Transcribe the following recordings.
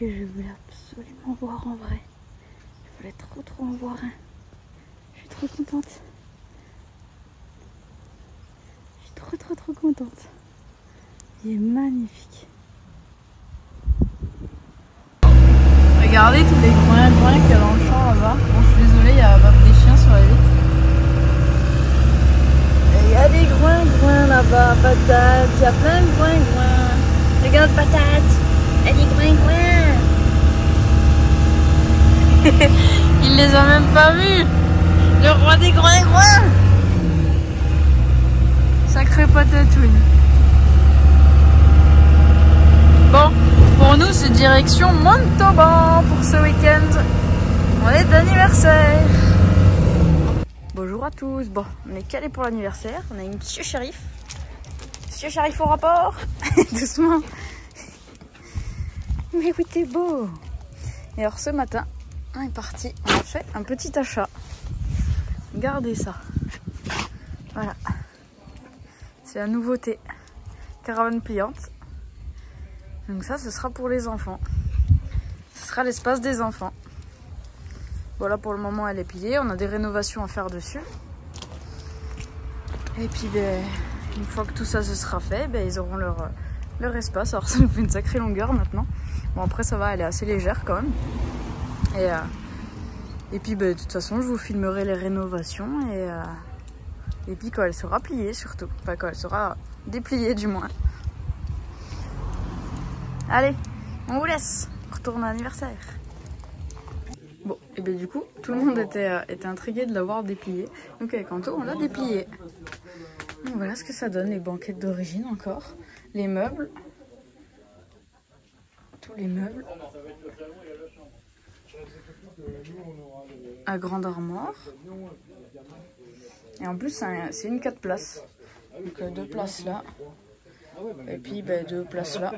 que je voulais absolument voir en vrai. Je voulais trop en voir un. Je suis trop contente. Je suis trop contente. Il est magnifique. Regardez tous les groins qu'il y a dans le champ là-bas. Bon, je suis désolée, il y a des chiens sur la vitre. Il y a des groins là-bas, patates. Il y a plein de groins. Regarde, patate. Il y a des groins. Il les a même pas vus. Le roi des groins. Sacré patatouine. Bon, pour nous c'est direction Montauban pour ce week-end. On est d'anniversaire. Bonjour à tous. Bon, on est calés pour l'anniversaire. On a une Monsieur Shérif. Monsieur Shérif au rapport. Doucement. Mais oui, t'es beau. Et alors ce matin, on est parti. On a fait un petit achat. Regardez ça. Voilà. C'est la nouveauté. Caravane pliante. Donc ça, ce sera pour les enfants. Ce sera l'espace des enfants. Voilà, pour le moment, elle est pliée. On a des rénovations à faire dessus. Et puis, ben, une fois que tout ça se sera fait, ben, ils auront leur espace. Alors ça nous fait une sacrée longueur maintenant. Bon, après, ça va, elle est assez légère quand même. Et puis, ben, de toute façon, je vous filmerai les rénovations. Et puis, quand elle sera pliée, surtout. Enfin, quand elle sera dépliée, du moins. Allez, on vous laisse. On retourne à l'anniversaire. Bon, et bien du coup, tout le monde était intrigué de l'avoir déplié. Donc avec Anto, on l'a déplié. Donc voilà ce que ça donne, les banquettes d'origine encore. Les meubles. Tous les meubles. À grande armoire. Et en plus, c'est une 4 places. Donc 2 places là. Et puis 2 places là.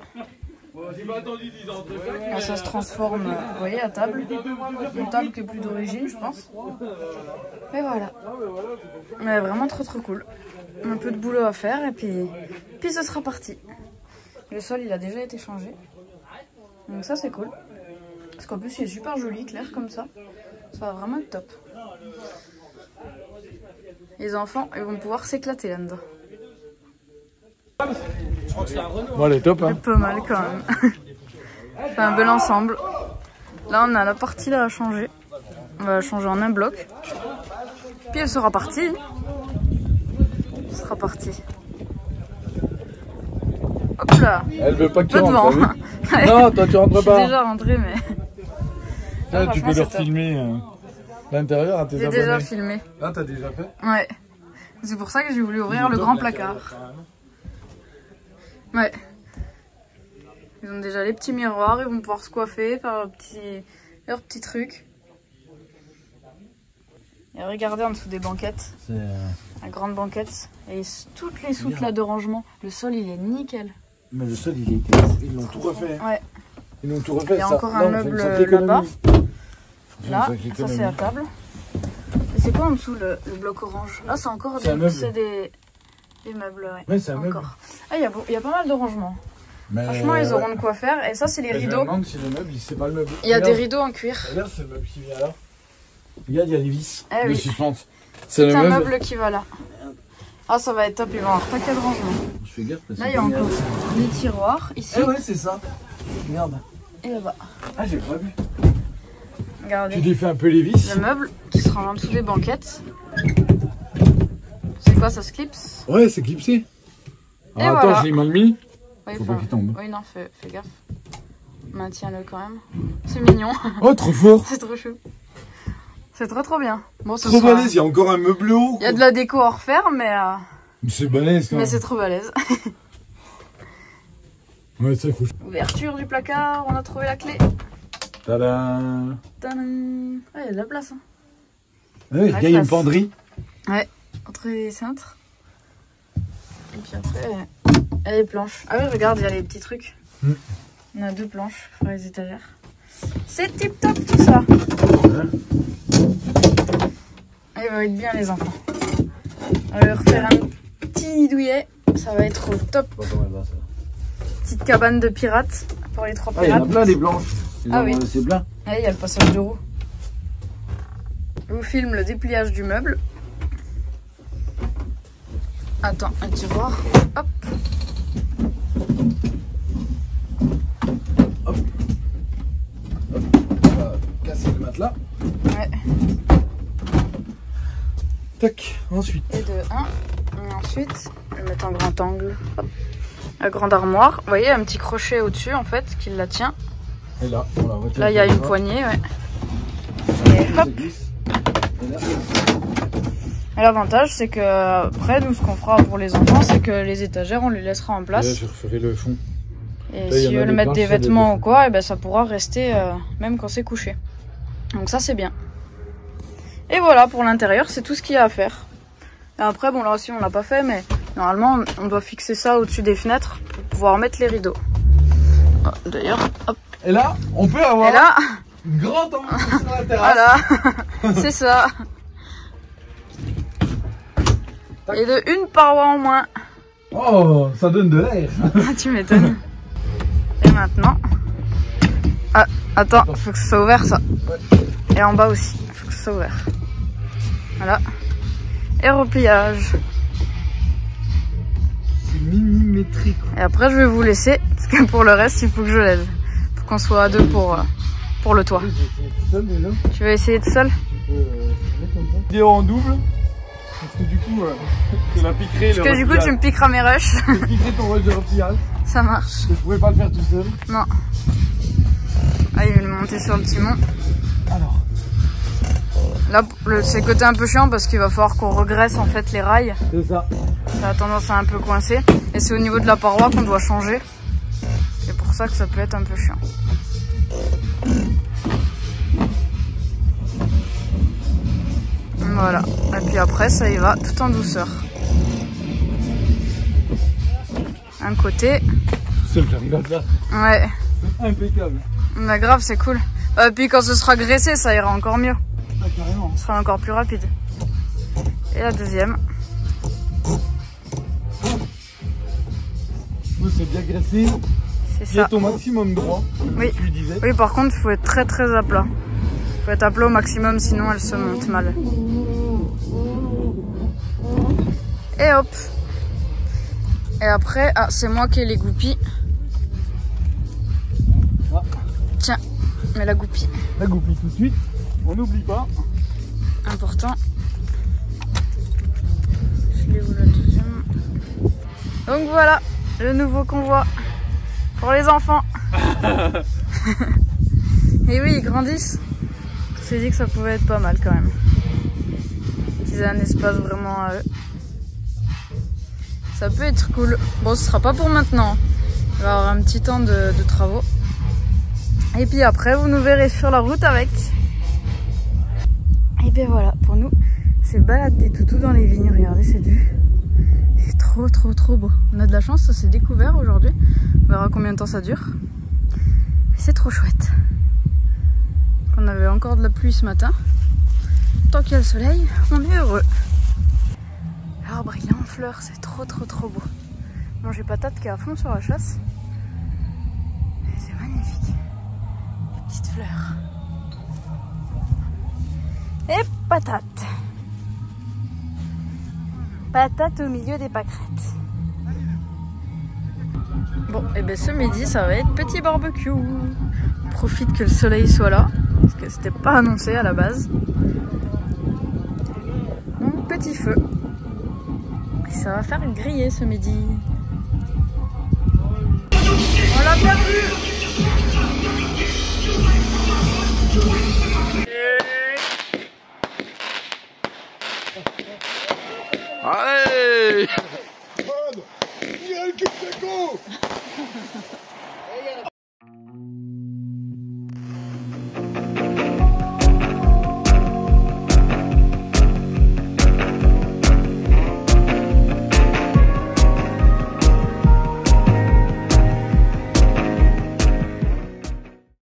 Là, ça se transforme, vous voyez, à table. Une table qui est plus d'origine, je pense. Et voilà. Mais vraiment trop cool. Un peu de boulot à faire et puis ce sera parti. Le sol, il a déjà été changé. Donc ça, c'est cool. Parce qu'en plus, il est super joli, clair comme ça. Ça va vraiment être top. Les enfants, ils vont pouvoir s'éclater là-dedans. Bon, elle est top, hein. Pas mal quand même. C'est un bel ensemble. Là, on a la partie là à changer. On va la changer en un bloc. Puis elle sera partie. Elle sera partie. Hop là. Elle veut pas que tu devant. rentres. Non, toi tu rentres pas. Je suis déjà rentrée, mais. Là, tu peux leur filmer l'intérieur à tes abonnés. J'ai déjà filmé. Ah, t'as déjà fait? Ouais. C'est pour ça que j'ai voulu ouvrir le grand placard. Ouais. Ils ont déjà les petits miroirs, ils vont pouvoir se coiffer, faire leurs petits trucs. Et regardez en dessous des banquettes. C'est la grande banquette. Et toutes les soutes là de rangement. Le sol il est nickel. Mais le sol ils l'ont tout refait. Ouais. Ils l'ont tout refait. Il y a encore un meuble là-bas. Là, ça c'est la table. Et c'est quoi en dessous le bloc orange? Là c'est encore des meubles. Ouais, c'est un meuble. Ah, il y a pas mal de rangements. Mais franchement, ils auront de quoi faire. Et ça, c'est les rideaux. Je me demande si le meuble, c'est pas le meuble. Il y a des rideaux en cuir. Regarde, c'est le meuble qui vient là. Regarde, il y a des vis de suspense. C'est un meuble qui va là. Ah, ça va être top. Ils vont avoir paquet de rangements. Je fais gaffe parce que là, il y a encore des tiroirs ici. Ouais, c'est ça. Regarde. Et là-bas. Ah, j'ai pas vu. Regardez. Tu défais un peu les vis. Le meuble qui sera en dessous des banquettes. C'est quoi, ça se clipse? Ouais, c'est clipsé. Alors, attends, je l'ai mal mis. Faut pas qu'il tombe. Oui, non, fais gaffe. Maintiens-le quand même. C'est mignon. Oh, trop fort. C'est trop chou. C'est trop bien. Bon, trop balèze, il y a encore un meuble haut. Il y a de la déco à refaire, mais c'est balèze quand même. Mais c'est trop balèze. Ouais, ça, il faut. Ouverture du placard, on a trouvé la clé. Tadam. Tadam. Ah, il y a de la place. Hein. Ouais, il y a une penderie. Ouais, entre les cintres. Et puis après, il y a les planches. Ah oui, regarde, il y a les petits trucs. On a 2 planches pour les étagères. C'est tip top tout ça. Il va être bien les enfants. On va leur faire un petit douillet. Ça va être au top. Petite cabane de pirates pour les 3 pirates. Il y en a plein des blanches. Ah oui. C'est plein. Ah, il y a le passage de roue. Je vous filme le dépliage du meuble. Attends, un tiroir. Hop. Hop. Hop. On va casser le matelas. Ouais. Tac, ensuite. Et de 1. Et ensuite, je vais mettre en grand angle. Hop. La grande armoire. Vous voyez, un petit crochet au-dessus en fait qui la tient. Et là, voilà, là il y a une poignée, ouais. Et hop. Et l'avantage, c'est que après, nous, ce qu'on fera pour les enfants, c'est que les étagères, on les laissera en place. Là, je referai le fond. Et si ils veulent mettre des vêtements ou quoi, et ben, ça pourra rester même quand c'est couché. Donc ça, c'est bien. Et voilà, pour l'intérieur, c'est tout ce qu'il y a à faire. Et après, bon, là aussi, on l'a pas fait, mais normalement, on doit fixer ça au-dessus des fenêtres pour pouvoir mettre les rideaux. Oh, d'ailleurs, hop. Et là, on peut avoir une grande angle sur la terrasse. Voilà, c'est ça. Et de une paroi en moins. Oh, ça donne de l'air. Tu m'étonnes. Et maintenant... Ah, attends, faut que ce soit ouvert ça. Et en bas aussi, faut que ce soit ouvert. Voilà. Et repliage. C'est millimétrique. Et après je vais vous laisser, parce que pour le reste il faut que je lève. Faut qu'on soit à deux pour le toit. Tu vas essayer tout seul? Tu peux mettre comme ça. Vidéo en double. Parce que du coup, tu la piquerais. Parce que du coup tu me piqueras mes rushs. Tu piquerais ton rush de repliage. Ça marche. Je ne pouvais pas le faire tout seul. Non. Ah, il va le monter sur le timon. Alors. Là, c'est le côté un peu chiant parce qu'il va falloir qu'on regraisse en fait les rails. C'est ça. Ça a tendance à un peu coincer. Et c'est au niveau de la paroi qu'on doit changer. C'est pour ça que ça peut être un peu chiant. Voilà. Et puis après, ça y va tout en douceur. Un côté. Tout seul, j'arrive à le faire. Ouais. C'est impeccable. Mais grave, c'est cool. Et puis quand ce sera graissé, ça ira encore mieux. Ah, carrément. Ce sera encore plus rapide. Et la deuxième. C'est bien graissé. C'est ça. Il y a ton maximum droit. Oui. Tu disais. Oui, par contre, il faut être très très à plat. Il faut être à plat au maximum, sinon elle se monte mal. Et hop. Et après, ah, c'est moi qui ai les goupilles. Ah. Tiens, mais la goupille. La goupille tout de suite. On n'oublie pas. Important. Je l'ai où la deuxième. Donc voilà, le nouveau convoi pour les enfants. Et oui, ils grandissent. On s'est dit que ça pouvait être pas mal quand même. Qu'ils aient un espace vraiment à eux. Ça peut être cool. Bon, ce sera pas pour maintenant. Il va y avoir un petit temps de travaux. Et puis après, vous nous verrez sur la route avec. Et bien voilà, pour nous, c'est balader toutou dans les vignes. Regardez cette vue. C'est trop trop trop beau. On a de la chance, ça s'est découvert aujourd'hui. On verra combien de temps ça dure. Mais c'est trop chouette. On avait encore de la pluie ce matin. Tant qu'il y a le soleil, on est heureux. L'arbre il est en fleurs, c'est trop trop trop beau. Bon, j'ai Patate qui est à fond sur la chasse. C'est magnifique. Les petites fleurs. Et Patate. Patate au milieu des pâquerettes. Bon, et bien ce midi, ça va être petit barbecue. On profite que le soleil soit là, parce que c'était pas annoncé à la base. Donc, petit feu. Et ça va faire griller ce midi. On l'a perdu!